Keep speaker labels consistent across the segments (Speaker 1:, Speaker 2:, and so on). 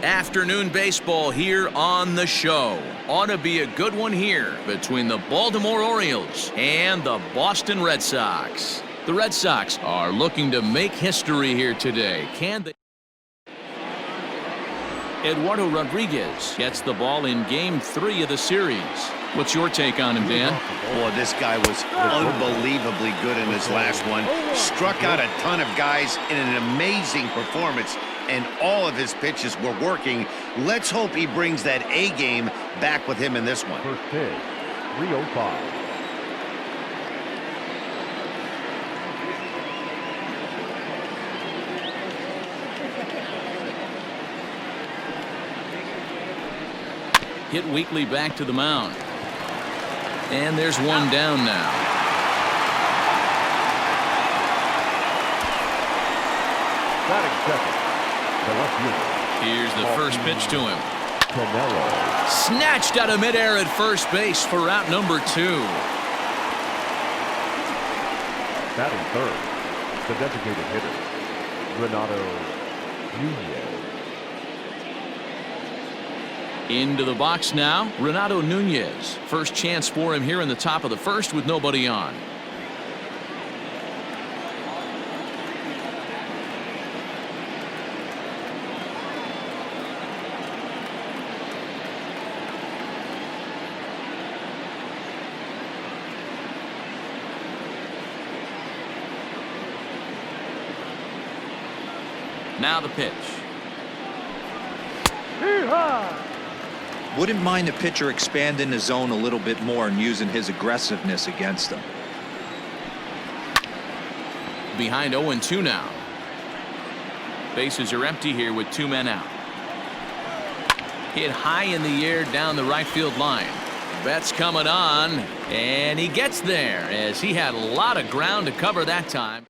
Speaker 1: Afternoon baseball here on the show. Ought to be a good one here between the Baltimore Orioles and the Boston Red Sox. The Red Sox are looking to make history here today. Can they? Eduardo Rodriguez gets the ball in Game 3 of the series. What's your take on him, Dan?
Speaker 2: Boy, this guy was unbelievably good in his last one. Struck out a ton of guys in an amazing performance, and all of his pitches were working. Let's hope he brings that A game back with him in this one.
Speaker 3: First pitch, 305.
Speaker 1: Hit weakly back to the mound. And there's one down now.
Speaker 3: Batting second, the left fielder.
Speaker 1: Here's the first pitch to him. Snatched out of midair at first base for out number 2.
Speaker 3: Batting third, the designated hitter, Renato Nunez.
Speaker 1: Into the box now, Renato Nunez. First chance for him here in the top of the first with nobody on. Now the pitch.
Speaker 4: Wouldn't mind the pitcher expanding the zone a little bit more and using his aggressiveness against them.
Speaker 1: Behind 0-2 now. Bases are empty here with 2 men out. Hit high in the air down the right field line. Betts coming on, and he gets there as he had a lot of ground to cover that time.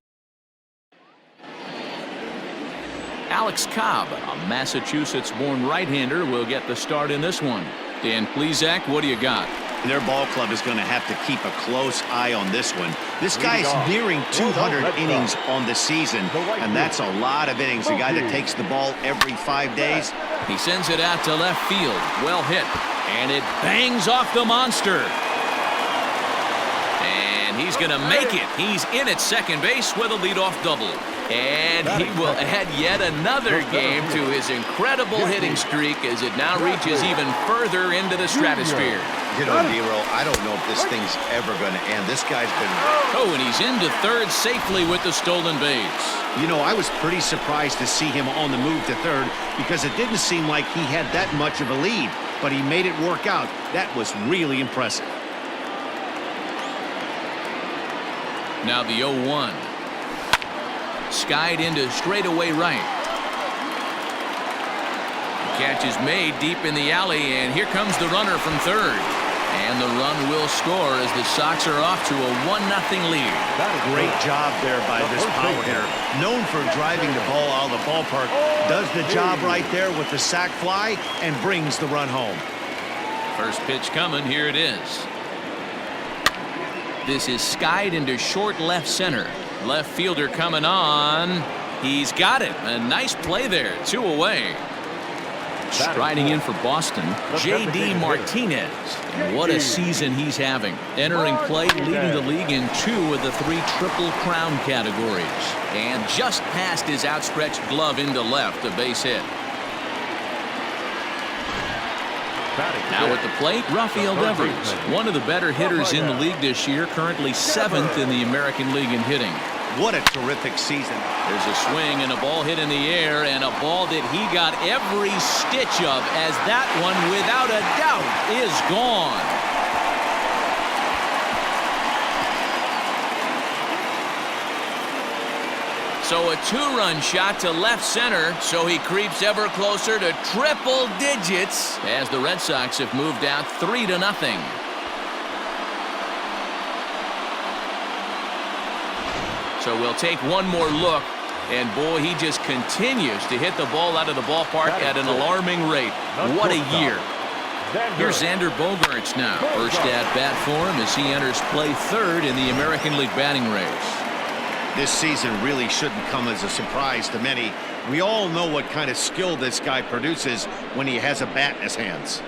Speaker 1: Alex Cobb, a Massachusetts-born right-hander, will get the start in this one. Dan Plesac, what do you got?
Speaker 2: Their ball club is going to have to keep a close eye on this one. This guy's nearing 200 innings on the season, and that's a lot of innings. A guy that takes the ball every 5 days.
Speaker 1: He sends it out to left field. Well hit. And it bangs off the monster. And he's going to make it. He's in at second base with a leadoff double. And he will add yet another game to his incredible hitting streak as it now reaches even further into the stratosphere.
Speaker 2: You know, Nero, I don't know if this thing's ever going to end. This guy's been...
Speaker 1: Oh, and he's into third safely with the stolen base.
Speaker 2: You know, I was pretty surprised to see him on the move to third because it didn't seem like he had that much of a lead, but he made it work out. That was really impressive.
Speaker 1: Now the 0-1. Skied into straightaway right. Catch is made deep in the alley, and here comes the runner from third. And the run will score as the Sox are off to a 1-0 lead.
Speaker 2: Great job there by this power hitter. Known for driving the ball out of the ballpark, does the job right there with the sac fly and brings the run home.
Speaker 1: First pitch coming, here it is. This is skied into short left center. Left fielder coming on. He's got it. A nice play there. 2 away. Striding in for Boston, J.D. Martinez. And what a season he's having. Entering play, leading the league in 2 of the 3 Triple Crown categories. And just past his outstretched glove into left, a base hit. Now at the plate, Rafael Devers, one of the better hitters in the league this year, currently 7th in the American League in hitting.
Speaker 2: What a terrific season.
Speaker 1: There's a swing and a ball hit in the air, and a ball that he got every stitch of, as that one, without a doubt, is gone. So a 2-run shot to left center, so he creeps ever closer to triple digits as the Red Sox have moved out 3-0. So we'll take one more look, and boy, he just continues to hit the ball out of the ballpark at an alarming rate. What a year. Here's Xander Bogaerts now. First at bat for him as he enters play third in the American League batting race.
Speaker 2: This season really shouldn't come as a surprise to many. We all know what kind of skill this guy produces when he has a bat in his hands.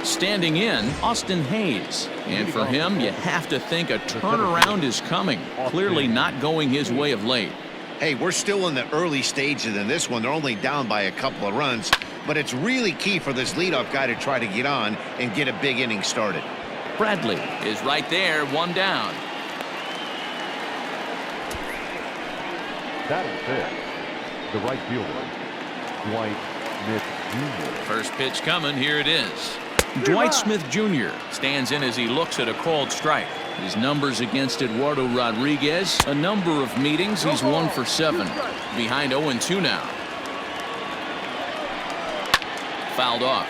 Speaker 1: Standing in, Austin Hayes. And for him, you have to think a turnaround is coming. Clearly not going his way of late.
Speaker 2: Hey, we're still in the early stages in this one. They're only down by a couple of runs, but it's really key for this leadoff guy to try to get on and get a big inning started.
Speaker 1: Bradley is right there, one down.
Speaker 3: Batting fifth, the right fielder, Dwight Smith Jr.
Speaker 1: First pitch coming, here it is. Dwight Smith Jr. stands in as he looks at a called strike. His numbers against Eduardo Rodriguez, a number of meetings, he's 1 for 7. Behind 0-2 now. Fouled off.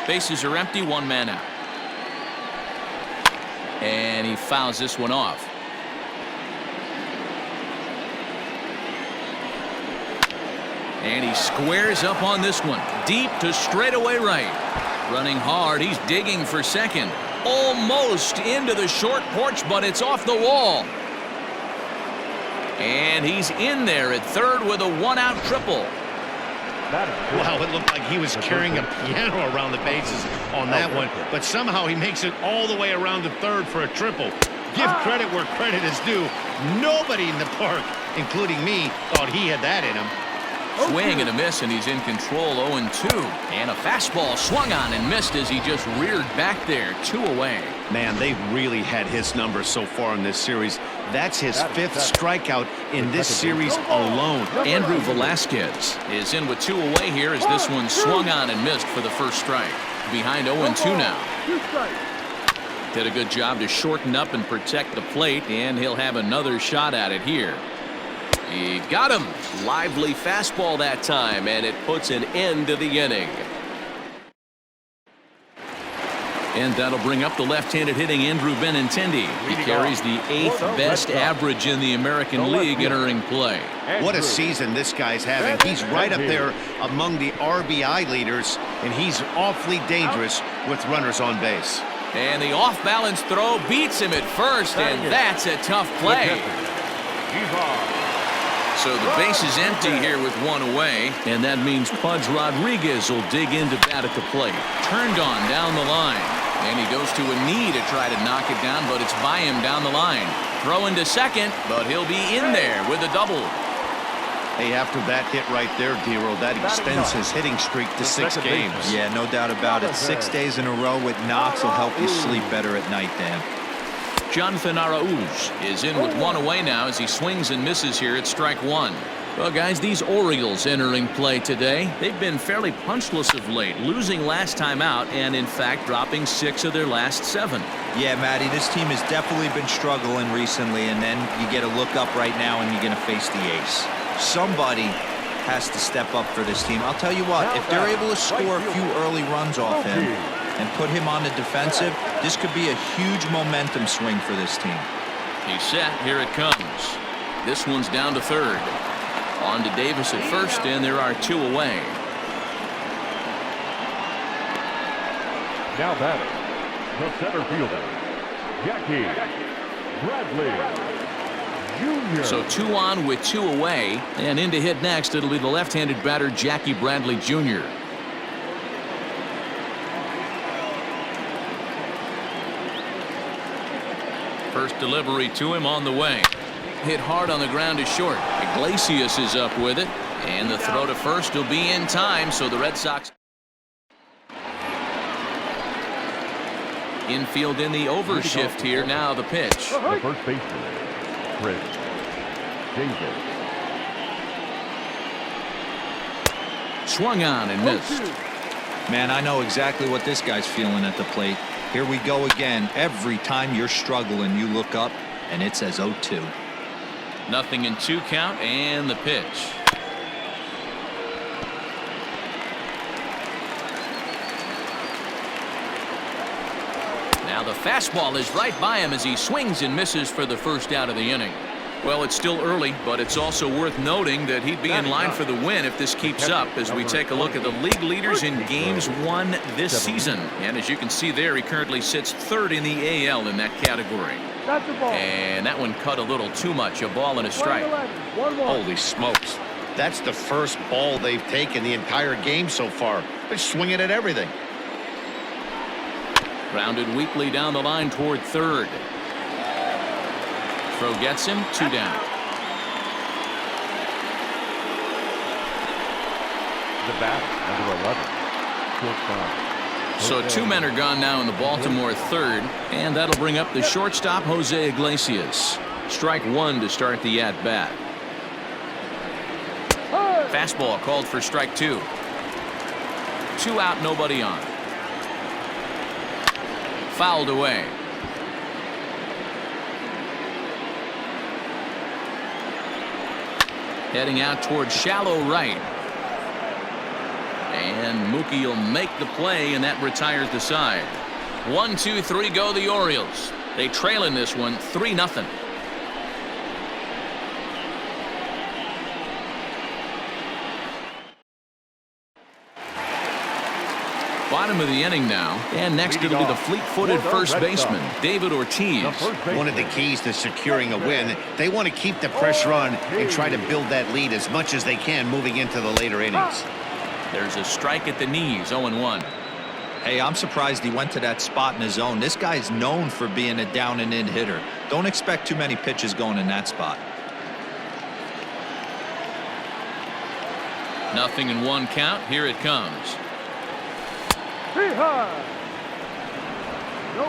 Speaker 1: Bases are empty, 1 man out. And he fouls this one off. And he squares up on this one. Deep to straightaway right. Running hard. He's digging for second. Almost into the short porch, but it's off the wall. And he's in there at third with a 1-out triple.
Speaker 2: Wow, it looked like he was carrying a piano around the bases on that one, but somehow he makes it all the way around to third for a triple. Give credit where credit is due. Nobody in the park, including me, thought he had that in him.
Speaker 1: Swing and a miss, and he's in control. 0-2. And a fastball swung on and missed as he just reared back there. 2 away.
Speaker 2: Man, they've really had his numbers so far in this series. That's his 5th strikeout in this series alone.
Speaker 1: Andrew Velasquez is in with 2 away here as this one swung on and missed for the first strike. Behind 0-2 now. Did a good job to shorten up and protect the plate, and he'll have another shot at it here. He got him. Lively fastball that time, and it puts an end to the inning. And that'll bring up the left-handed hitting Andrew Benintendi. He carries the 8th best average in the American League entering play.
Speaker 2: What a season this guy's having. He's right up there among the RBI leaders, and he's awfully dangerous with runners on base.
Speaker 1: And the off-balance throw beats him at first, and that's a tough play. So the base is empty here with 1 away, and that means Pudge Rodriguez will dig in to bat at the plate. Turned on down the line, and he goes to a knee to try to knock it down, but it's by him down the line. Throw into second, but he'll be in there with a double.
Speaker 2: Hey, after that hit right there, D-Roll, that extends his hitting streak to 6 games.
Speaker 4: Yeah, no doubt about it. 6 days in a row with knocks will help you sleep better at night, Dan.
Speaker 1: Jonathan Arauz is in with 1 away now as he swings and misses here at strike 1. Well, guys, these Orioles entering play today, they've been fairly punchless of late, losing last time out and, in fact, dropping 6 of their last 7.
Speaker 4: Yeah, Matty, this team has definitely been struggling recently, and then you get a look up right now and you're going to face the ace. Somebody has to step up for this team. I'll tell you what, if they're able to score a few early runs off him and put him on the defensive, this could be a huge momentum swing for this team.
Speaker 1: He's set. Here it comes. This one's down to third. On to Davis at first, and there are 2 away.
Speaker 3: Now batting, the center fielder, Jackie Bradley Jr.
Speaker 1: So 2 on with 2 away, and in to hit next, it'll be the left-handed batter, Jackie Bradley Jr. First delivery to him on the way. Hit hard on the ground to short. Iglesias is up with it, and the throw to first will be in time, so the Red Sox infield in the overshift here. Now the pitch.
Speaker 3: The first baseman, Chris Davis.
Speaker 1: Swung on and missed.
Speaker 4: Man, I know exactly what this guy's feeling at the plate. Here we go again. Every time you're struggling, you look up, and it says 0-2.
Speaker 1: Nothing in 2 count, and the pitch. Now the fastball is right by him as he swings and misses for the first out of the inning. Well, it's still early, but it's also worth noting that he'd be in line for the win if this keeps up as we take a look at the league leaders in games won this season. And as you can see there, he currently sits third in the AL in that category. And that one cut a little too much. A ball and a strike.
Speaker 2: Holy smokes. That's the first ball they've taken the entire game so far. They're swinging at everything.
Speaker 1: Grounded weakly down the line toward third. Throw gets him, 2 down.
Speaker 3: The bat, number 11.
Speaker 1: So 2 men are gone now in the Baltimore third, and that'll bring up the shortstop, Jose Iglesias. Strike 1 to start the at-bat. Fastball called for strike 2. 2 out, nobody on. Fouled away. Heading out towards shallow right. And Mookie will make the play, and that retires the side. 1, 2, 3 go the Orioles. They trail in this one 3-0. Bottom of the inning now, and next it'll be the fleet-footed first baseman, David Ortiz.
Speaker 2: One of the keys to securing a win, they want to keep the pressure on and try to build that lead as much as they can moving into the later innings.
Speaker 1: There's a strike at the knees, 0-1.
Speaker 4: Hey, I'm surprised he went to that spot in his zone. This guy's known for being a down and in hitter. Don't expect too many pitches going in that spot.
Speaker 1: 0-1 count. Here it comes.
Speaker 5: No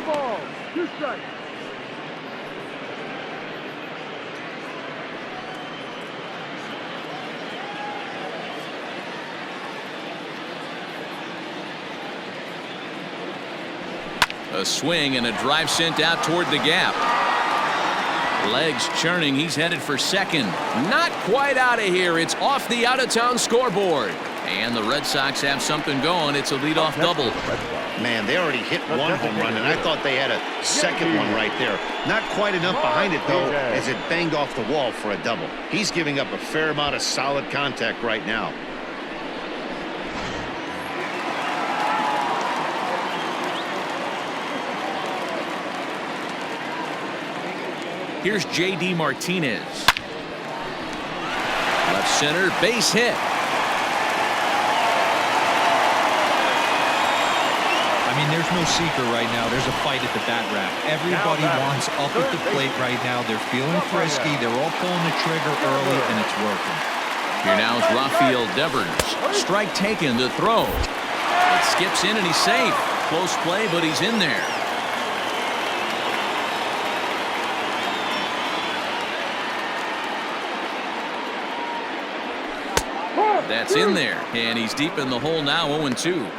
Speaker 5: ball, 2 strikes.
Speaker 1: A swing and a drive sent out toward the gap. Legs churning. He's headed for second. Not quite out of here. It's off the out-of-town scoreboard. And the Red Sox have something going. It's a leadoff double.
Speaker 2: Man, they already hit 1 home run, and I thought they had a second one right there. Not quite enough behind it, though, as it banged off the wall for a double. He's giving up a fair amount of solid contact right now.
Speaker 1: Here's J.D. Martinez. Left center, base hit.
Speaker 4: I mean, there's no secret right now. There's a fight at the bat rack. Everybody wants up at the plate right now. They're feeling frisky. They're all pulling the trigger early, and it's working.
Speaker 1: Here now is Rafael Devers. Strike taken to throw. It skips in, and he's safe. Close play, but he's in there. That's in there, and he's deep in the hole now, 0-2.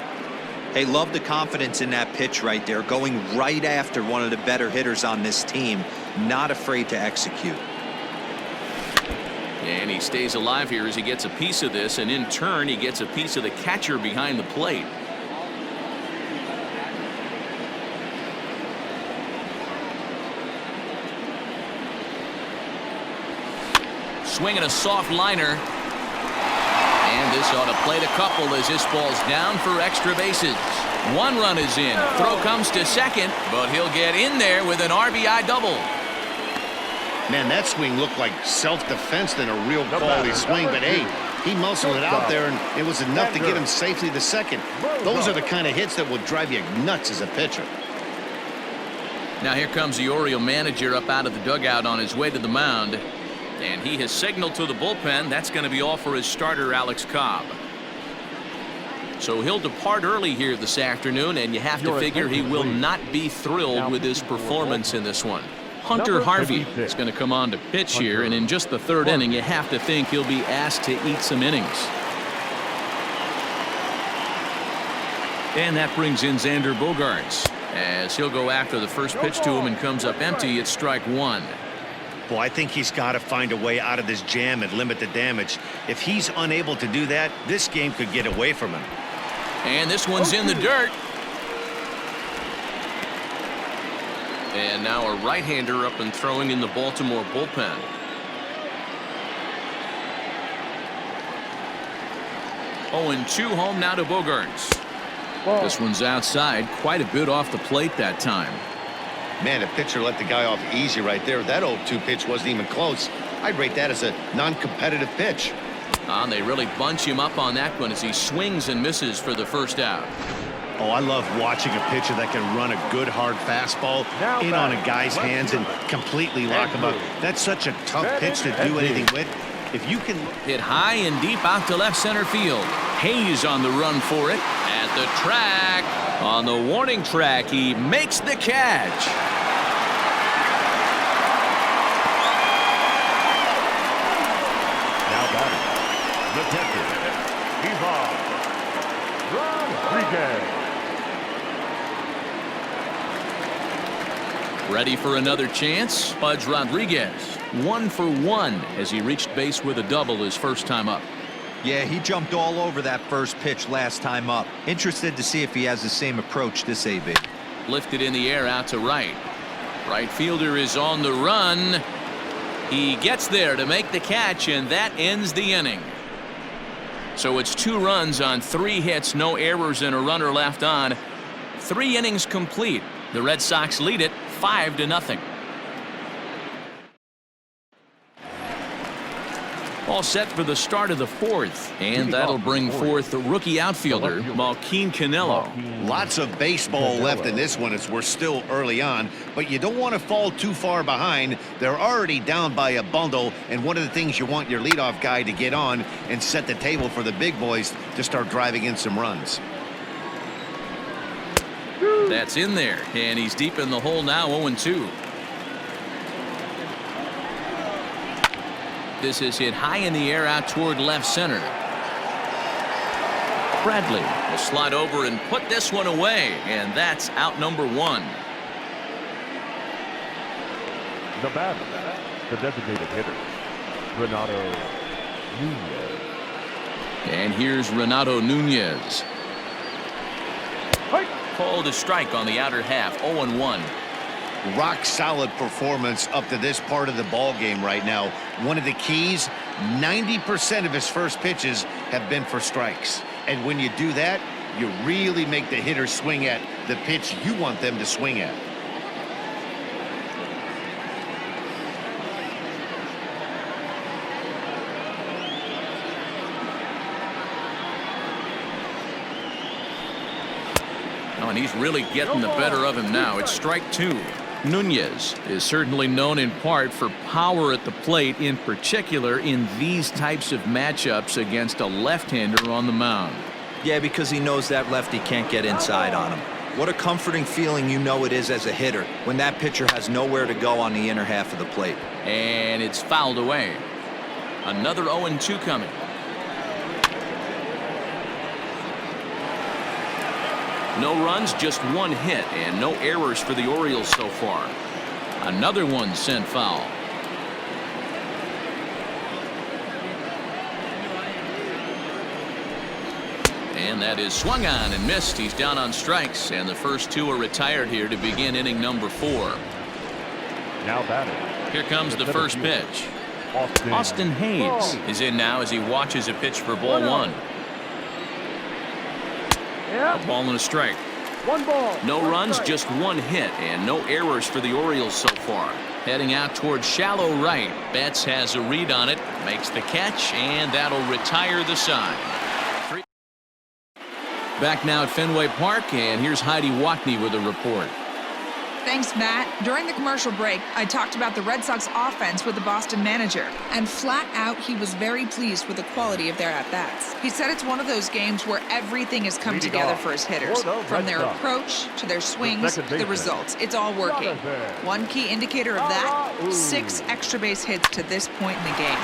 Speaker 4: Hey, love the confidence in that pitch right there, going right after one of the better hitters on this team, not afraid to execute.
Speaker 1: And he stays alive here as he gets a piece of this, and in turn he gets a piece of the catcher behind the plate. Swinging a soft liner. And this ought to play the couple as this ball's down for extra bases. 1 run is in. Throw comes to second, but he'll get in there with an RBI double.
Speaker 2: Man, that swing looked like self-defense than a real quality swing, but hey, he muscled it out there, and it was enough to get him safely to second. Those are the kind of hits that will drive you nuts as a pitcher.
Speaker 1: Now here comes the Oriole manager up out of the dugout on his way to the mound. And he has signaled to the bullpen that's going to be all for his starter, Alex Cobb. So he'll depart early here this afternoon, and you have to figure he will not be thrilled with his performance in this one. Hunter Harvey is going to come on to pitch here, and in just the 3rd inning, you have to think he'll be asked to eat some innings. And that brings in Xander Bogaerts as he'll go after the first pitch to him and comes up empty. It's strike 1.
Speaker 2: Well, I think he's got to find a way out of this jam and limit the damage. If he's unable to do that, this game could get away from him.
Speaker 1: And this one's in the dirt. And now a right-hander up and throwing in the Baltimore bullpen. 0-2 home now to Bogaerts. This one's outside, quite a bit off the plate that time.
Speaker 2: Man, the pitcher let the guy off easy right there. That 0-2 pitch wasn't even close. I'd rate that as a non-competitive pitch.
Speaker 1: They really bunch him up on that one as he swings and misses for the first out.
Speaker 5: Oh, I love watching a pitcher that can run a good hard fastball in on a guy's hands and completely lock him up. That's such a tough pitch to do anything with. If you can
Speaker 1: hit high and deep out to left center field. Hayes on the run for it at the track. On the warning track, he makes the catch.
Speaker 3: Now batting, the catcher, Rodriguez.
Speaker 1: Ready for another chance? Pudge Rodriguez, 1 for 1 as he reached base with a double his first time up.
Speaker 4: Yeah, he jumped all over that first pitch last time up. Interested to see if he has the same approach this AB.
Speaker 1: Lifted in the air out to right. Right fielder is on the run. He gets there to make the catch, and that ends the inning. So it's 2 runs on 3 hits, no errors, and a runner left on. 3 innings complete. The Red Sox lead it 5-0. All set for the start of the 4th, and that'll bring forth the rookie outfielder, Malquin Canelo.
Speaker 2: Lots of baseball left in this one as we're still early on, but you don't want to fall too far behind. They're already down by a bundle, and one of the things you want your leadoff guy to get on and set the table for the big boys to start driving in some runs.
Speaker 1: That's in there, and he's deep in the hole now, 0-2. This is hit high in the air out toward left center. Bradley will slide over and put this one away, and that's out number 1.
Speaker 3: The batter, the designated hitter, Renato Nunez.
Speaker 1: And here's Renato Nunez. Called a strike on the outer half, 0-1.
Speaker 2: Rock solid performance up to this part of the ball game right now. One of the keys, 90% of his first pitches have been for strikes. And when you do that, you really make the hitter swing at the pitch you want them to swing at.
Speaker 1: Oh, and he's really getting the better of him now. It's strike 2. Nunez is certainly known in part for power at the plate, in particular in these types of matchups against a left-hander on the mound.
Speaker 4: Yeah, because he knows that lefty can't get inside on him. What a comforting feeling you know it is as a hitter when that pitcher has nowhere to go on the inner half of the plate.
Speaker 1: And it's fouled away. Another 0-2 coming. No runs, just 1 hit, and no errors for the Orioles so far. Another one sent foul. And that is swung on and missed. He's down on strikes, and the first 2 are retired here to begin inning number 4.
Speaker 3: Now batting.
Speaker 1: Here comes the first pitch. Austin Hayes is in now as he watches a pitch for ball 1. A ball and a strike.
Speaker 3: 1 ball.
Speaker 1: No runs, just 1 hit, and no errors for the Orioles so far. Heading out towards shallow right. Betts has a read on it, makes the catch, and that'll retire the side. Back now at Fenway Park, and here's Heidi Watney with a report.
Speaker 6: Thanks, Matt. During the commercial break, I talked about the Red Sox offense with the Boston manager, and flat out, he was very pleased with the quality of their at-bats. He said it's one of those games where everything has come together for his hitters, from their approach to their swings to the results. It's all working. One key indicator of that, 6 extra base hits to this point in the game.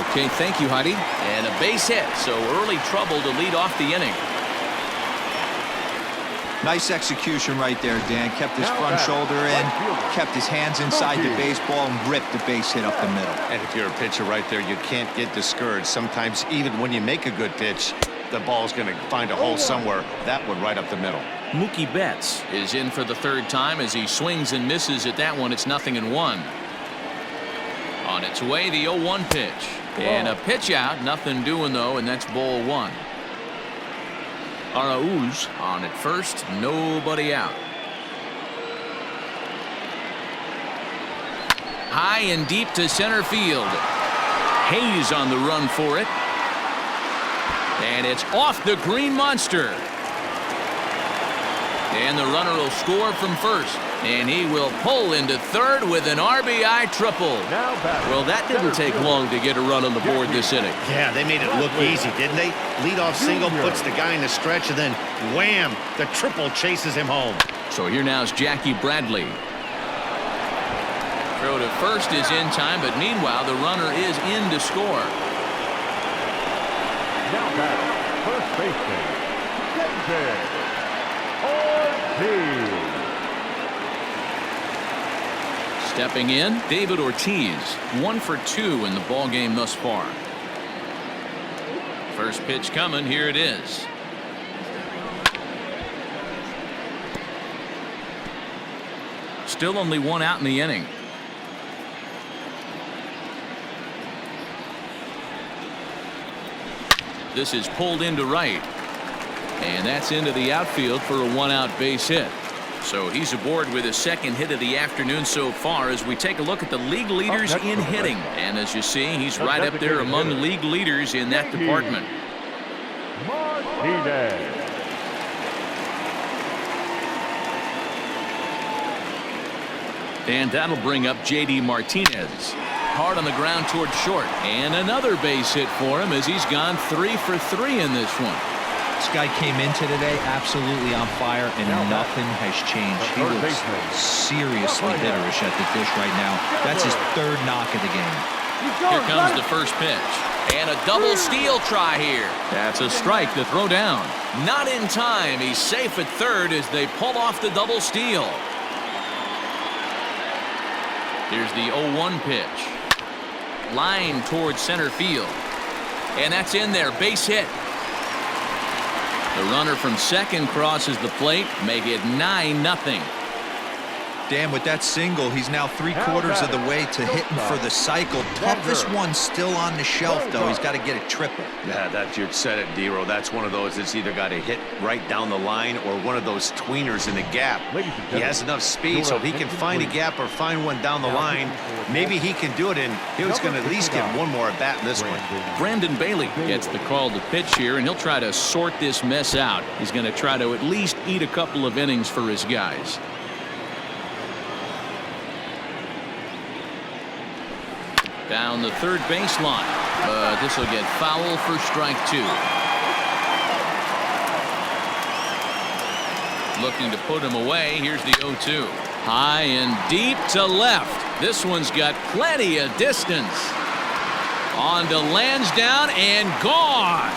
Speaker 1: Okay, thank you, Heidi. And a base hit, so early trouble to lead off the inning.
Speaker 4: Nice execution right there, Dan. Kept his front shoulder in, kept his hands inside the baseball, and ripped the base hit up the middle.
Speaker 2: And if you're a pitcher right there, you can't get discouraged. Sometimes even when you make a good pitch, the ball's going to find a hole somewhere. That one right up the middle.
Speaker 1: Mookie Betts is in for the 3rd time as he swings and misses at that one. It's 0-1. On its way, the 0-1 pitch. And a pitch out, nothing doing though, and that's ball one. Arauz on at first, nobody out. High and deep to center field. Hayes on the run for it. And it's off the green monster. And the runner will score from first. And he will pull into third with an RBI triple. Well, that didn't take long to get a run on the board this inning.
Speaker 5: Yeah, they made it look easy, didn't they? Leadoff single puts the guy in the stretch, and then wham, the triple chases him home.
Speaker 1: So here now is Jackie Bradley. Throw to first is in time, but meanwhile the runner is in to score.
Speaker 3: Now back, first baseman, David Ortiz.
Speaker 1: Stepping in, David Ortiz, 1 for 2 in the ball game thus far. First pitch coming, here it is. Still only 1 out in the inning. This is pulled into right. And that's into the outfield for a 1-out base hit. So he's aboard with his second hit of the afternoon so far as we take a look at the league leaders in hitting. And as you see, he's right up there among league leaders in that department.
Speaker 3: Martinez.
Speaker 1: And that'll bring up J.D. Martinez. Hard on the ground toward short. And another base hit for him as he's gone 3 for 3 in this one.
Speaker 4: This guy came into today absolutely on fire, and nothing has changed. He looks seriously hitterish at the dish right now. That's his 3rd knock of the game.
Speaker 1: Here comes the first pitch. And a double steal try here. That's a strike to throw down. Not in time. He's safe at third as they pull off the double steal. Here's the 0-1 pitch. Line towards center field. And that's in there. Base hit. The runner from second crosses the plate. Make it 9-0.
Speaker 4: Dan, with that single, he's now 3/4 of the way to hitting for the cycle. Toughest one still on the shelf, though. He's got to get a triple.
Speaker 2: Yeah, that's, you said it, D-Row. That's one of those that's either got to hit right down the line or one of those tweeners in the gap. He has enough speed, so if he can find a gap or find one down the line, maybe he can do it, and he's going to at least get one more at bat in this one.
Speaker 1: Brandon Bailey gets the call to pitch here, and he'll try to sort this mess out. He's going to try to at least eat a couple of innings for his guys. Down the third baseline. This will get foul for strike 2. Looking to put him away. Here's the 0-2. High and deep to left. This one's got plenty of distance. On to Lansdowne and gone.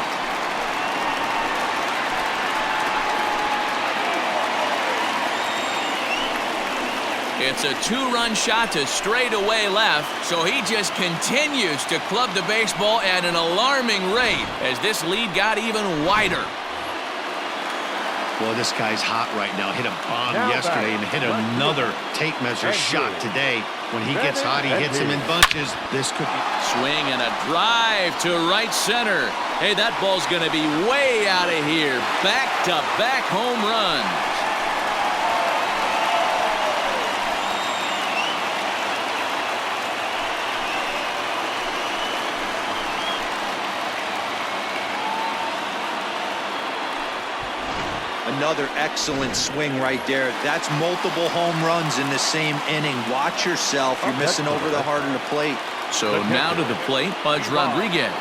Speaker 1: It's a 2-run shot to straightaway left, so he just continues to club the baseball at an alarming rate as this lead got even wider.
Speaker 5: Boy, this guy's hot right now. Hit a bomb yesterday and hit another tape measure shot today. When he gets hot, he hits him in bunches. This could be...
Speaker 1: Swing and a drive to right center. Hey, that ball's going to be way out of here. Back-to-back home runs.
Speaker 4: Another excellent swing right there. That's multiple home runs in the same inning. Watch yourself. You're missing over the heart of the plate.
Speaker 1: So now to the plate, Pudge Rodriguez.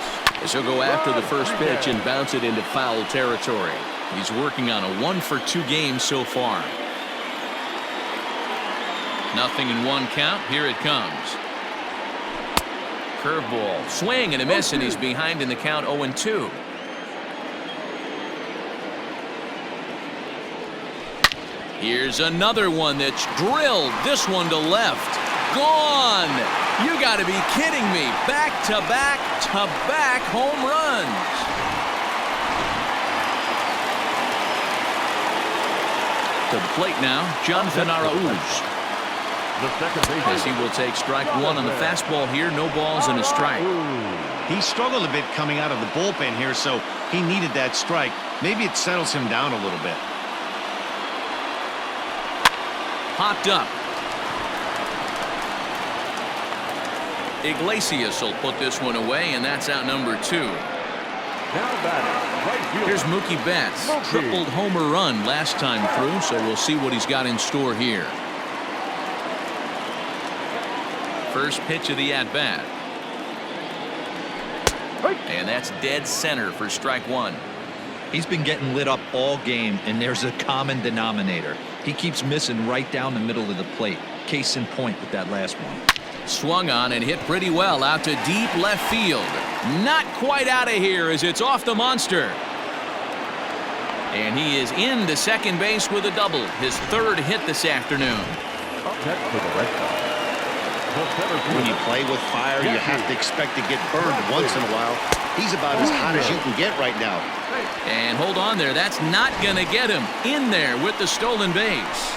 Speaker 1: As he'll go after the first pitch and bounce it into foul territory. He's working on a 1 for 2 game so far. Nothing in 1 count. Here it comes. Curveball. Swing and a miss, and he's behind in the count 0-2. Here's another one that's drilled. This one to left. Gone. You got to be kidding me. Back-to-back home runs. To the plate now, Jonathan Arauz.
Speaker 3: the second baseman.
Speaker 1: As he will take strike one on the fastball here. No balls and a strike.
Speaker 5: He struggled a bit coming out of the bullpen here, so he needed that strike. Maybe it settles him down a little bit.
Speaker 1: Popped up. Iglesias will put this one away, and that's out number 2.
Speaker 3: Now batting, right fielder.
Speaker 1: Here's Mookie Betts.
Speaker 3: Mookie.
Speaker 1: Tripled homer run last time through, so we'll see what he's got in store here. First pitch of the at-bat. And that's dead center for strike one.
Speaker 4: He's been getting lit up all game, and there's a common denominator. He keeps missing right down the middle of the plate. Case in point with that last one.
Speaker 1: Swung on and hit pretty well out to deep left field. Not quite out of here as it's off the monster. And he is into second base with a double. His third hit this afternoon.
Speaker 3: Up next for the Red Sox. The center
Speaker 2: When you
Speaker 3: fielder.
Speaker 2: play with fire, you have to expect to get burned once in a while. He's about as hot as you can get right now.
Speaker 1: And hold on there. That's not going to get him in there with the stolen base.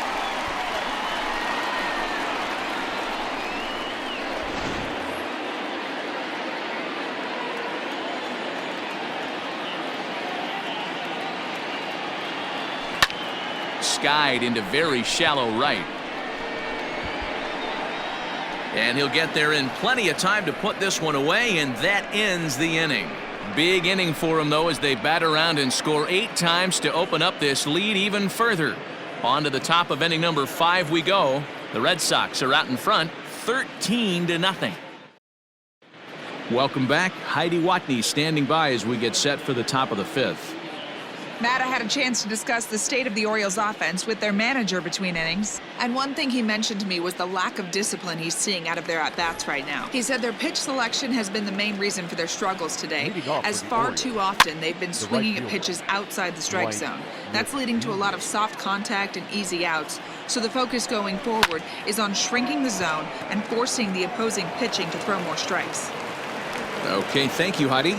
Speaker 1: Skied into very shallow right. And he'll get there in plenty of time to put this one away, and that ends the inning. Big inning for him, though, as they bat around and score 8 times to open up this lead even further. On to the top of inning number 5 we go. The Red Sox are out in front, 13-0. Welcome back. Heidi Watney standing by as we get set for the top of the 5th.
Speaker 6: Matt, I had a chance to discuss the state of the Orioles offense with their manager between innings. And one thing he mentioned to me was the lack of discipline he's seeing out of their at-bats right now. He said their pitch selection has been the main reason for their struggles today, as far too often they've been swinging at pitches outside the strike zone. That's leading to a lot of soft contact and easy outs. So the focus going forward is on shrinking the zone and forcing the opposing pitching to throw more strikes.
Speaker 1: Okay, thank you, Heidi.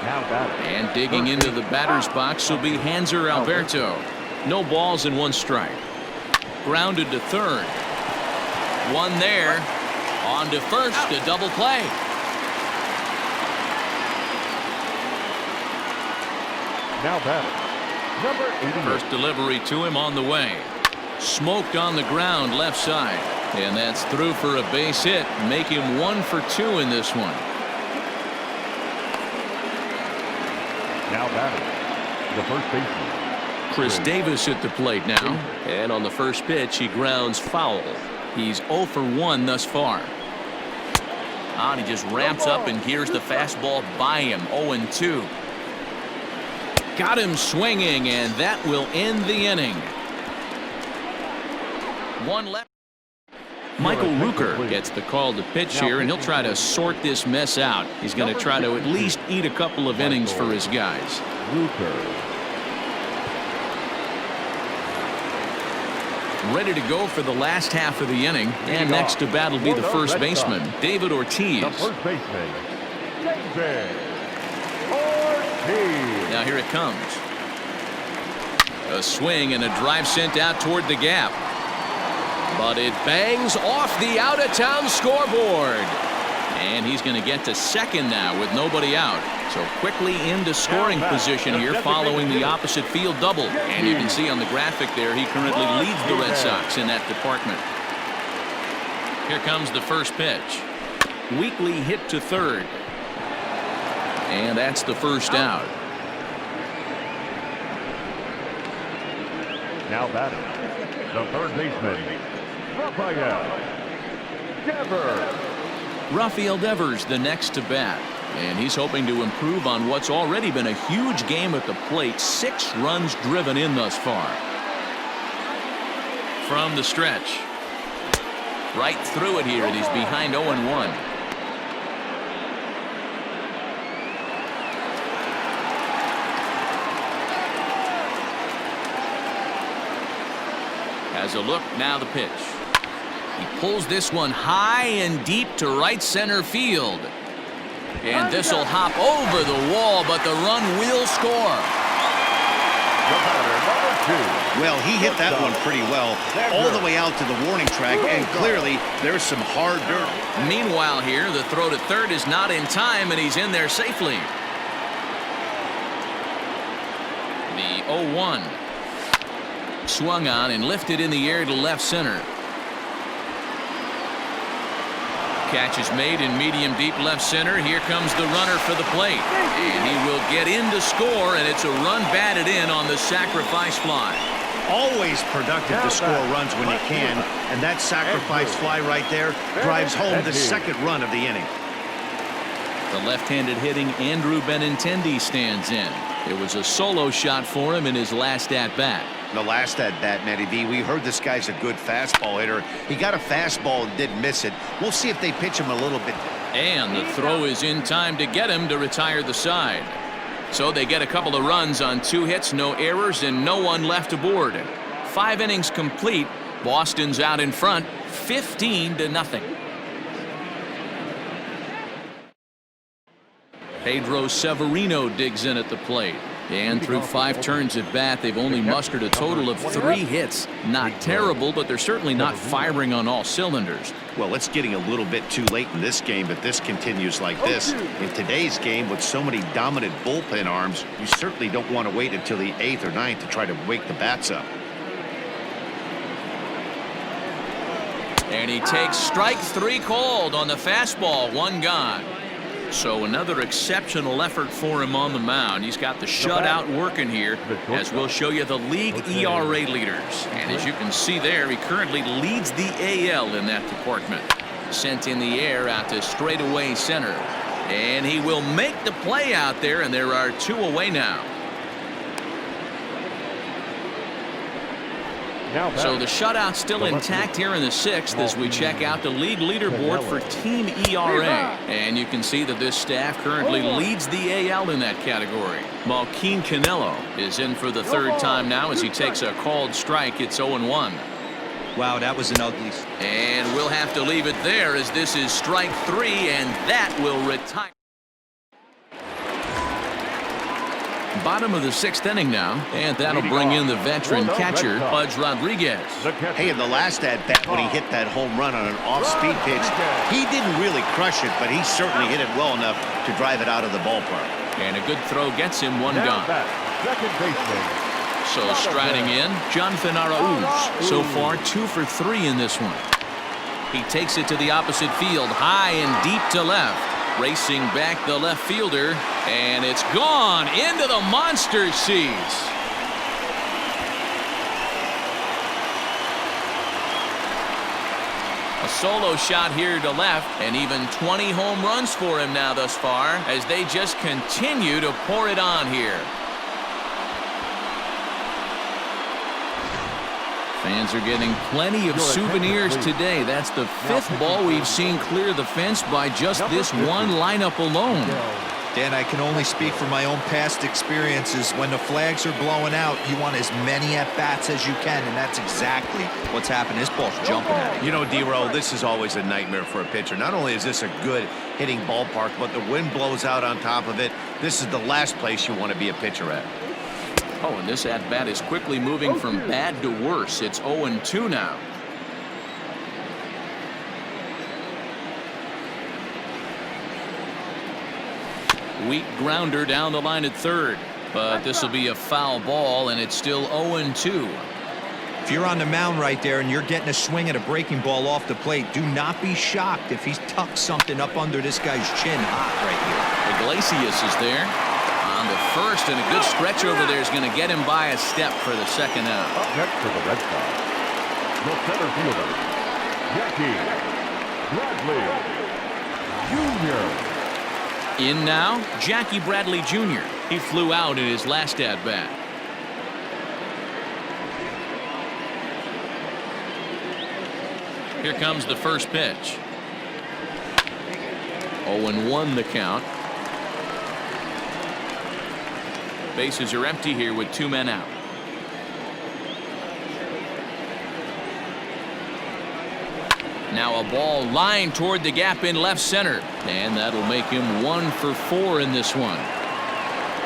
Speaker 3: Now batting.
Speaker 1: And digging into the batter's box will be Hanser Alberto. No balls and 1 strike. Grounded to third. One there. On to first, a double play.
Speaker 3: Now batting. Number 88.
Speaker 1: First delivery to him on the way. Smoked on the ground left side. And that's through for a base hit. Make him 1 for 2 in this one.
Speaker 3: Now batting. The first baseman.
Speaker 1: Chris Davis at the plate now. And on the first pitch, he grounds foul. He's 0 for 1 thus far. And he just ramps up and gears the fastball by him. 0-2. Got him swinging, and that will end the inning. One left. Michael Rooker gets the call to pitch here, and he'll try to sort this mess out. He's going to try to at least eat a couple of innings for his guys.
Speaker 3: Rooker.
Speaker 1: Ready to go for the last half of the inning. And next to bat will be the first baseman, David Ortiz.
Speaker 3: The first baseman, David Ortiz.
Speaker 1: Now here it comes. A swing and a drive sent out toward the gap. But it bangs off the out-of-town scoreboard. And he's going to get to second now with nobody out. So quickly into scoring position here following the opposite field double. And you can see on the graphic there he currently leads the Red Sox in that department. Here comes the first pitch. Weakly hit to third. And that's the first out.
Speaker 3: Now batting. The third baseman,
Speaker 1: Rafael Devers the next to bat, and he's hoping to improve on what's already been a huge game at the plate. 6 runs driven in thus far. From the stretch, right through it here, and he's behind 0-1. Has a look, now the pitch. He pulls this one high and deep to right center field. And this will hop over the wall, but the run will score.
Speaker 2: Well, he hit that one pretty well, all the way out to the warning track, and clearly there's some hard dirt.
Speaker 1: Meanwhile here, the throw to third is not in time, and he's in there safely. The 0-1. Swung on and lifted in the air to left center. Catch is made in medium deep left center. Here comes the runner for the plate. And he will get in to score, and it's a run batted in on the sacrifice fly.
Speaker 5: Always productive to score runs when you can, and that sacrifice fly right there drives home the second run of the inning.
Speaker 1: The left-handed hitting Andrew Benintendi stands in. It was a solo shot for him in his last at-bat.
Speaker 2: The last at-bat, Matty V, we heard this guy's a good fastball hitter. He got a fastball and didn't miss it. We'll see if they pitch him a little bit.
Speaker 1: And the throw is in time to get him to retire the side. So they get a couple of runs on 2 hits, no errors, and no one left aboard. 5 innings complete. Boston's out in front, 15-0. Pedro Severino digs in at the plate. And through 5 turns at bat, they've only mustered a total of 3 hits. Not terrible, but they're certainly not firing on all cylinders.
Speaker 2: Well, it's getting a little bit too late in this game, but this continues like this. In today's game, with so many dominant bullpen arms, you certainly don't want to wait until the 8th or 9th to try to wake the bats up.
Speaker 1: And he takes strike 3 called on the fastball, 1 gone. So another exceptional effort for him on the mound. He's got the shutout working here, as we'll show you the league ERA leaders. And as you can see there, he currently leads the AL in that department. Sent in the air out to straightaway center. And he will make the play out there, and there are 2 away now. So the shutout's still intact here in the 6th as we check out the league leaderboard for team ERA. And you can see that this staff currently leads the AL in that category. Malquin Canelo is in for the 3rd time now as he takes a called strike. It's 0-1.
Speaker 4: Wow, that was an ugly.
Speaker 1: And we'll have to leave it there as this is strike 3, and that will retire. Bottom of the 6th inning now, and that'll bring in the veteran catcher, Pudge Rodriguez.
Speaker 2: Hey, in the last at-bat when he hit that home run on an off-speed pitch, he didn't really crush it, but he certainly hit it well enough to drive it out of the ballpark.
Speaker 1: And a good throw gets him 1 gone. So striding in, Jonathan Arauz. So far 2 for 3 in this one. He takes it to the opposite field, high and deep to left. Racing back the left fielder, and it's gone into the monster seats. A solo shot here to left, and even 20 home runs for him now thus far as they just continue to pour it on here. Fans are getting plenty of souvenirs today. That's the 5th ball we've seen clear the fence by just this one lineup alone.
Speaker 4: Dan, I can only speak from my own past experiences. When the flags are blowing out, you want as many at-bats as you can, and that's exactly what's happened. This ball's jumping at it.
Speaker 2: You know, D-Row, this is always a nightmare for a pitcher. Not only is this a good hitting ballpark, but the wind blows out on top of it. This is the last place you want to be a pitcher at.
Speaker 1: Oh, and this at-bat is quickly moving from bad to worse. It's 0-2 now. Weak grounder down the line at 3rd. But this will be a foul ball, and it's still 0-2.
Speaker 4: If you're on the mound right there and you're getting a swing at a breaking ball off the plate, do not be shocked if he's tucked something up under this guy's chin hot right here.
Speaker 1: Iglesias is there. On the first, and a good stretch over there is going to get him by a step for the 2nd out.
Speaker 3: Up next for the Red Sox, the center fielder, Jackie Bradley Jr.
Speaker 1: In now, Jackie Bradley Jr. He flew out in his last at-bat. Here comes the first pitch. 0-1 the count. Bases are empty here with 2 men out. Now a ball lined toward the gap in left center, and that'll make him 1 for 4 in this one.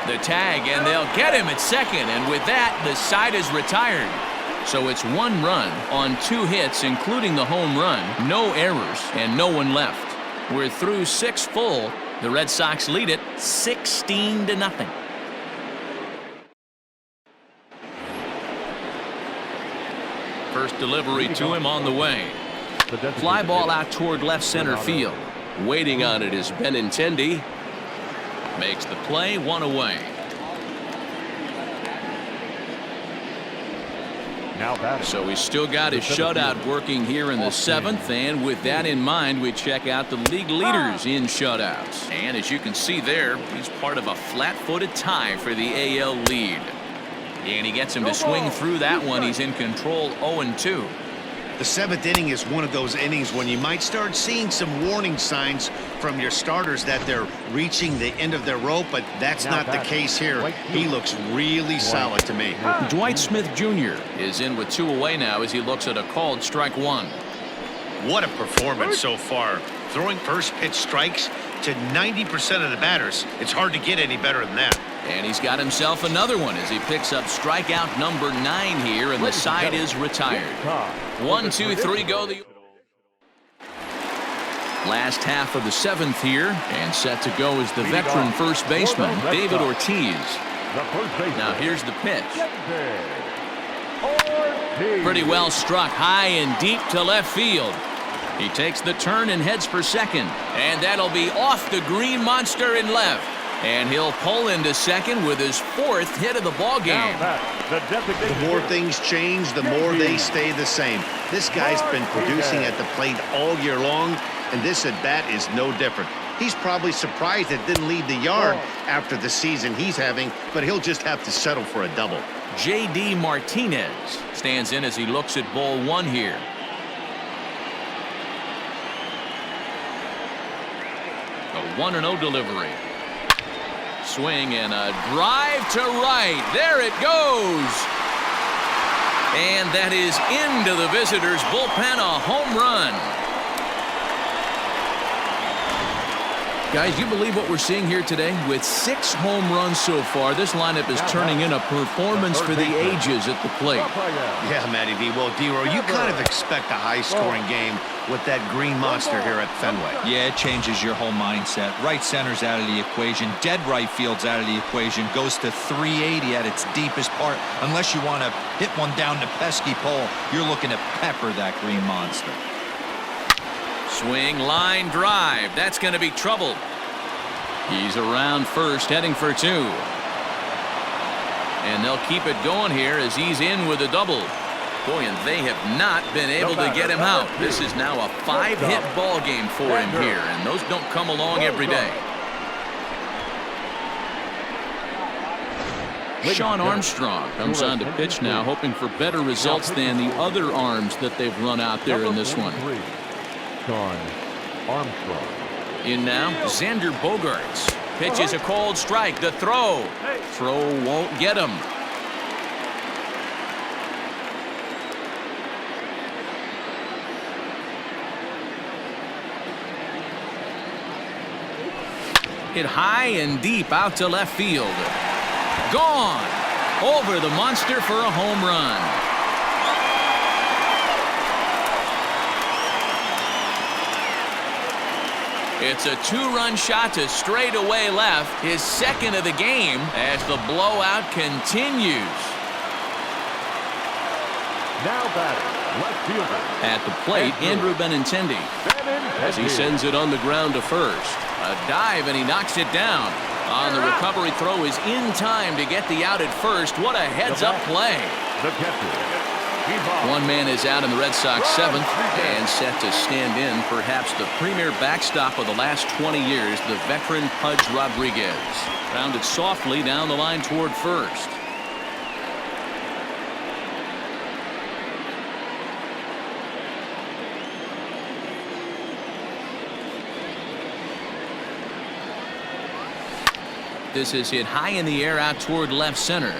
Speaker 1: The tag, and they'll get him at second, and with that, the side is retired. So it's 1 run on 2 hits, including the home run, no errors, and no one left. We're through 6 full. The Red Sox lead it 16-0. First delivery to him on the way. Fly ball out toward left center field. Waiting on it is Benintendi. Makes the play, 1 away. So he's still got his shutout working here in the 7th, and with that in mind, we check out the league leaders in shutouts. And as you can see there, he's part of a flat-footed tie for the AL lead. And he gets him to swing through that one. He's in control, 0-2.
Speaker 2: The 7th inning is one of those innings when you might start seeing some warning signs from your starters that they're reaching the end of their rope, but that's not the case here. He looks really solid to me.
Speaker 1: Dwight Smith Jr. is in with 2 away now as he looks at a called strike 1.
Speaker 5: What a performance so far. Throwing first pitch strikes to 90% of the batters. It's hard to get any better than that.
Speaker 1: And he's got himself another one as he picks up strikeout number 9 here, and the side is retired. 1, 2, 3 go. The last half of the 7th here, and set to go is the veteran first baseman, David Ortiz. Now here's the pitch. Pretty well struck high and deep to left field. He takes the turn and heads for second, and that'll be off the green monster in left. And he'll pull into second with his 4th hit of the ballgame.
Speaker 2: The more things change, the more they stay the same. This guy's been producing at the plate all year long, and this at-bat is no different. He's probably surprised it didn't leave the yard after the season he's having, but he'll just have to settle for a double.
Speaker 1: J.D. Martinez stands in as he looks at ball 1 here. A 1-0 delivery. Swing and a drive to right. There it goes. And that is into the visitors' bullpen, a home run. Guys, you believe what we're seeing here today? With 6 home runs so far, this lineup is turning in a performance for the ages at the plate.
Speaker 2: Yeah, Matty V. Well, D-Row, you kind of expect a high-scoring game with that green monster here at Fenway.
Speaker 4: Yeah, it changes your whole mindset. Right center's out of the equation. Dead right field's out of the equation. Goes to 380 at its deepest part. Unless you want to hit one down the pesky pole, you're looking to pepper that green monster.
Speaker 1: Swing, line drive. That's going to be trouble. He's around first, heading for 2. And they'll keep it going here as he's in with a double. Boy, and they have not been able to get him out. This is now a 5-hit ball game for him here, and those don't come along every day. Sean Armstrong comes on to pitch now, hoping for better results than the other arms that they've run out there in this one.
Speaker 3: Sean Armstrong.
Speaker 1: In now, Xander Bogaerts. Pitch is a cold strike. The throw. Throw won't get him. Hit high and deep out to left field. Gone. Over the monster for a home run. It's a 2-run shot to straightaway left, his 2nd of the game, as the blowout continues.
Speaker 3: Now batting, left fielder.
Speaker 1: At the plate, Andrew Benintendi, as he sends it on the ground to first. A dive, and he knocks it down. On the recovery throw is in time to get the out at first. What a heads-up play.
Speaker 3: The catcher.
Speaker 1: One man is out in the Red Sox 7th and set to stand in perhaps the premier backstop of the last 20 years, the veteran Pudge Rodriguez. Rounded softly down the line toward first. This is hit high in the air out toward left center.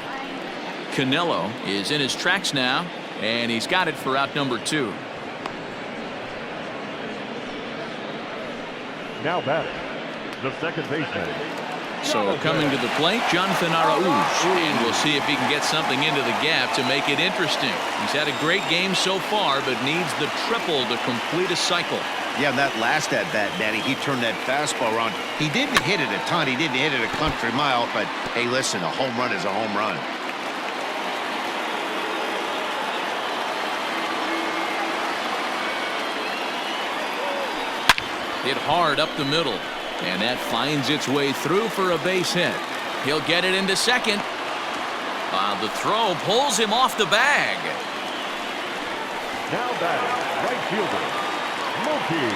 Speaker 1: Canelo is in his tracks now, and he's got it for out number 2.
Speaker 3: Now batting, the second baseman,
Speaker 1: So coming to the plate, Jonathan Araújo. And we'll see if he can get something into the gap to make it interesting. He's had a great game so far, but needs the triple to complete a cycle.
Speaker 2: Yeah, that last at-bat, Danny, he turned that fastball around. He didn't hit it a ton. He didn't hit it a country mile. But, hey, listen, a home run is a home run.
Speaker 1: Hit hard up the middle. And that finds its way through for a base hit. He'll get it into second. The throw pulls him off the bag.
Speaker 3: Now batting, right fielder, Mookie.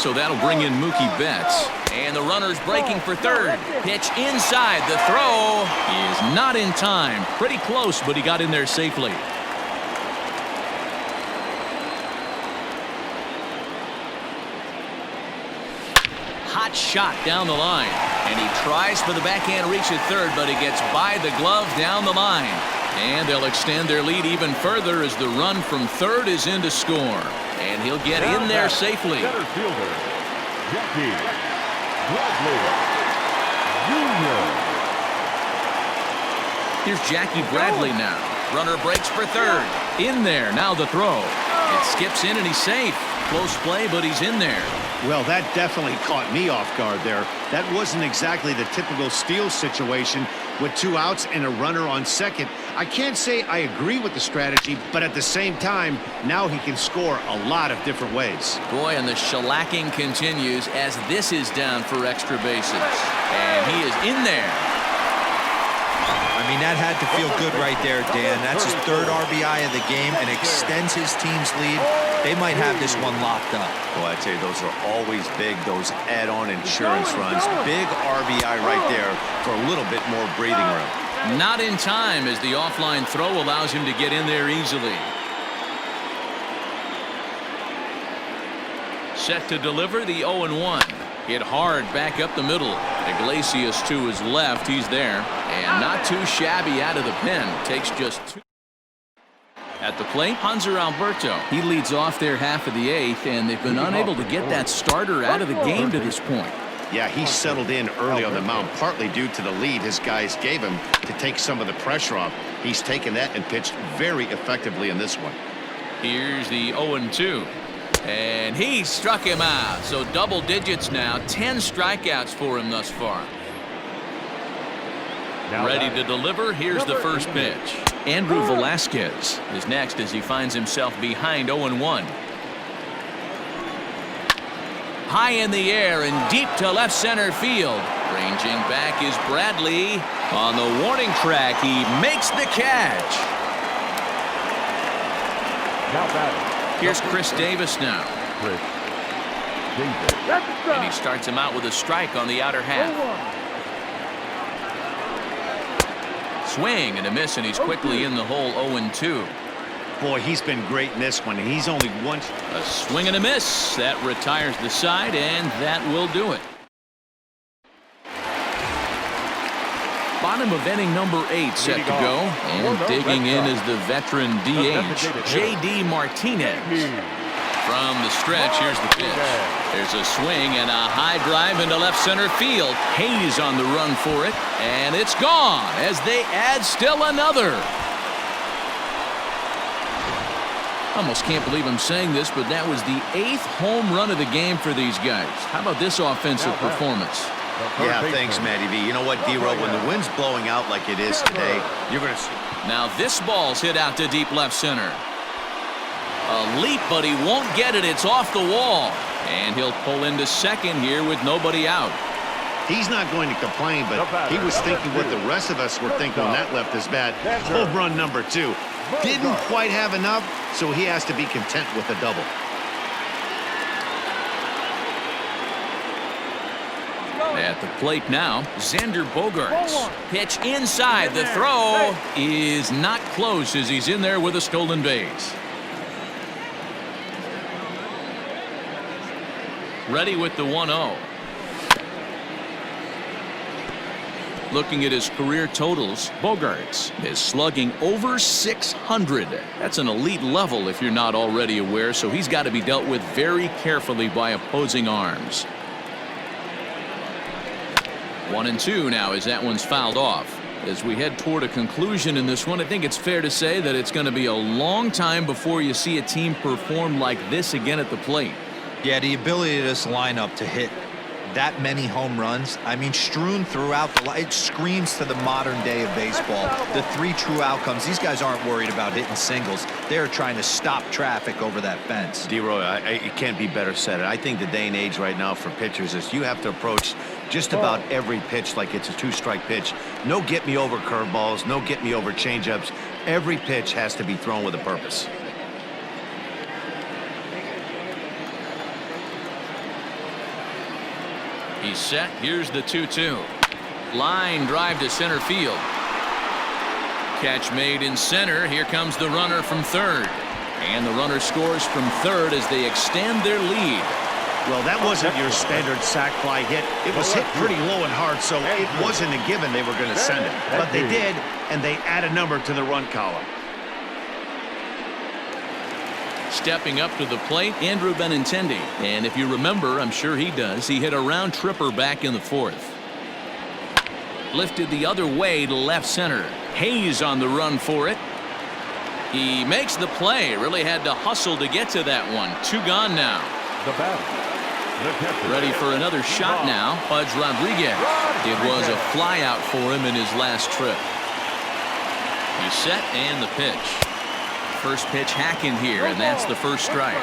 Speaker 1: So that'll bring in Mookie Betts. And the runner's breaking for third. Pitch inside. The throw is not in time. Pretty close, but he got in there safely. Hot shot down the line. And he tries for the backhand reach at third, but he gets by the glove down the line. And they'll extend their lead even further as the run from third is in to score. And he'll get in there safely.
Speaker 3: Center fielder, Jackie Bradley Jr.
Speaker 1: Here's Jackie Bradley now. Runner breaks for third. In there. Now the throw. It skips in and he's safe. Close play, but he's in there.
Speaker 5: Well, that definitely caught me off guard there. That wasn't exactly the typical steal situation with 2 outs and a runner on second. I can't say I agree with the strategy, but at the same time, now he can score a lot of different ways.
Speaker 1: Boy, and the shellacking continues as this is down for extra bases. And he is in there.
Speaker 4: I mean, that had to feel good right there, Dan. That's his 3rd RBI of the game and extends his team's lead. They might have this one locked up.
Speaker 2: Well, I tell you, those are always big, those add-on insurance runs. Big RBI right there for a little bit more breathing room.
Speaker 1: Not in time as the offline throw allows him to get in there easily. Set to deliver the 0-1. Hit hard back up the middle. Iglesias to his left. He's there. And not too shabby out of the pen. Takes just 2. At the plate, Hanser Alberto. He leads off their half of the 8th, and they've been unable to get that starter out of the game to this point.
Speaker 2: Yeah, he settled in early on the mound, partly due to the lead his guys gave him to take some of the pressure off. He's taken that and pitched very effectively in this one.
Speaker 1: Here's the 0-2. And he struck him out. So double digits now. 10 strikeouts for him thus far. Ready to deliver. Here's the first pitch. Andrew Velasquez is next as he finds himself behind 0-1. High in the air and deep to left center field. Ranging back is Bradley. On the warning track, he makes the catch. Here's Chris Davis now. And he starts him out with a strike on the outer half. Swing and a miss, and he's quickly in the hole. 0-2.
Speaker 5: Boy, he's been great in this one. He's only one.
Speaker 1: A swing and a miss. That retires the side, and that will do it. Bottom of inning number 8 set to go. And digging in is the veteran DH, J.D. Martinez. From the stretch, here's the pitch. There's a swing and a high drive into left center field. Hayes on the run for it. And it's gone as they add still another. Almost can't believe I'm saying this, but that was the 8th home run of the game for these guys. How about this offensive performance?
Speaker 2: Yeah, thanks, Matty V. You know what, D-Row, when the wind's blowing out like it is today, you're going to see.
Speaker 1: Now this ball's hit out to deep left center. A leap, but he won't get it. It's off the wall. And he'll pull into second here with nobody out.
Speaker 5: He's not going to complain, but he was thinking what the rest of us were thinking when that left his bat. Home run number 2. Didn't quite have enough, so he has to be content with a double.
Speaker 1: At the plate now, Xander Bogaerts. Pitch inside. The throw is not close as he's in there with a stolen base. Ready with the 1-0. Looking at his career totals, Bogaerts is slugging over 600. That's an elite level if you're not already aware, so he's got to be dealt with very carefully by opposing arms. 1-2 now as that one's fouled off. As we head toward a conclusion in this one, I think it's fair to say that it's going to be a long time before you see a team perform like this again at the plate.
Speaker 4: Yeah, the ability of this lineup to hit that many home runs, I mean, strewn throughout it screams to the modern day of baseball. The 3 true outcomes. These guys aren't worried about hitting singles. They're trying to stop traffic over that fence.
Speaker 2: D-Roy, it can't be better said. I think the day and age right now for pitchers is you have to approach just about every pitch like it's a 2-strike pitch. No get-me-over curveballs, no get-me-over changeups. Every pitch has to be thrown with a purpose.
Speaker 1: He's set. Here's the 2-2. Line drive to center field. Catch made in center. Here comes the runner from third. And the runner scores from third as they extend their lead.
Speaker 5: Well, that wasn't your standard sac fly hit. It was hit pretty low and hard, so it wasn't a given they were going to send it. But they did, and they add a number to the run column.
Speaker 1: Stepping up to the plate, Andrew Benintendi. And if you remember, I'm sure he does, he hit a round tripper back in the fourth. Lifted the other way to left center. Hayes on the run for it. He makes the play. Really had to hustle to get to that one. 2 gone now.
Speaker 3: The batter.
Speaker 1: Ready for another shot now. Pudge Rodriguez. It was a fly out for him in his last trip. He's set and the pitch. First pitch hacking here, and that's the first strike.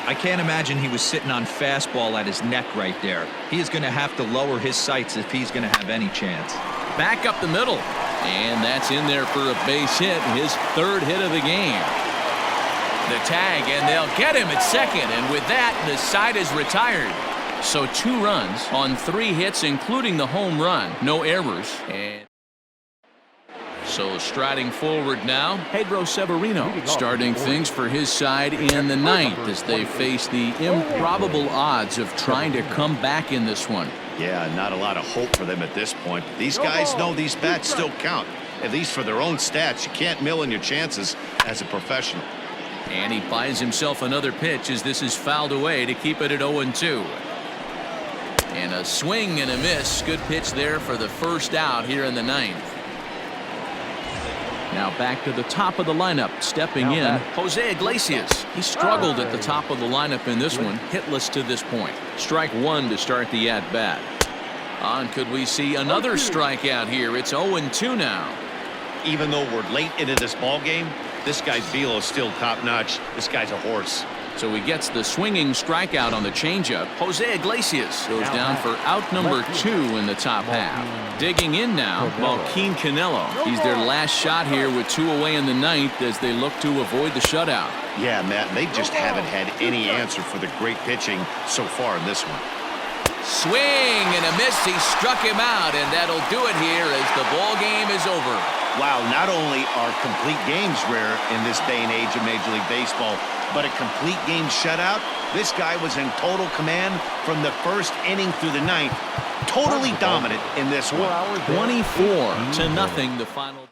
Speaker 4: I can't imagine he was sitting on fastball at his neck right there. He is going to have to lower his sights if he's going to have any chance.
Speaker 1: Back up the middle, and that's in there for a base hit, his 3rd hit of the game. The tag, and they'll get him at second, and with that, the side is retired. So 2 runs on 3 hits, including the home run. No errors. And so striding forward now, Pedro Severino starting things for his side in the 9th as they face the improbable odds of trying to come back in this one.
Speaker 2: Yeah, not a lot of hope for them at this point. These guys know these bats still count, at least for their own stats. You can't mill in your chances as a professional.
Speaker 1: And he buys himself another pitch as this is fouled away to keep it at 0-2. And a swing and a miss. Good pitch there for the first out here in the 9th. Now back to the top of the lineup. Stepping in, Jose Iglesias. He struggled at the top of the lineup in this one. Hitless to this point. Strike 1 to start the at-bat. On could we see another strikeout here? It's 0-2 now.
Speaker 2: Even though we're late into this ball game, this guy's velo is still top-notch. This guy's a horse.
Speaker 1: So he gets the swinging strikeout on the changeup. Jose Iglesias goes down for out number 2 in the top half. Digging in now, Joaquin Canelo. He's their last shot here with 2 away in the 9th as they look to avoid the shutout.
Speaker 2: Yeah, Matt, they just haven't had any answer for the great pitching so far in this one.
Speaker 1: Swing and a miss. He struck him out, and that'll do it here as the ball game is over.
Speaker 2: Wow, not only are complete games rare in this day and age of Major League Baseball, but a complete game shutout. This guy was in total command from the 1st inning through the 9th. Totally dominant in this one.
Speaker 1: 24-0 the final.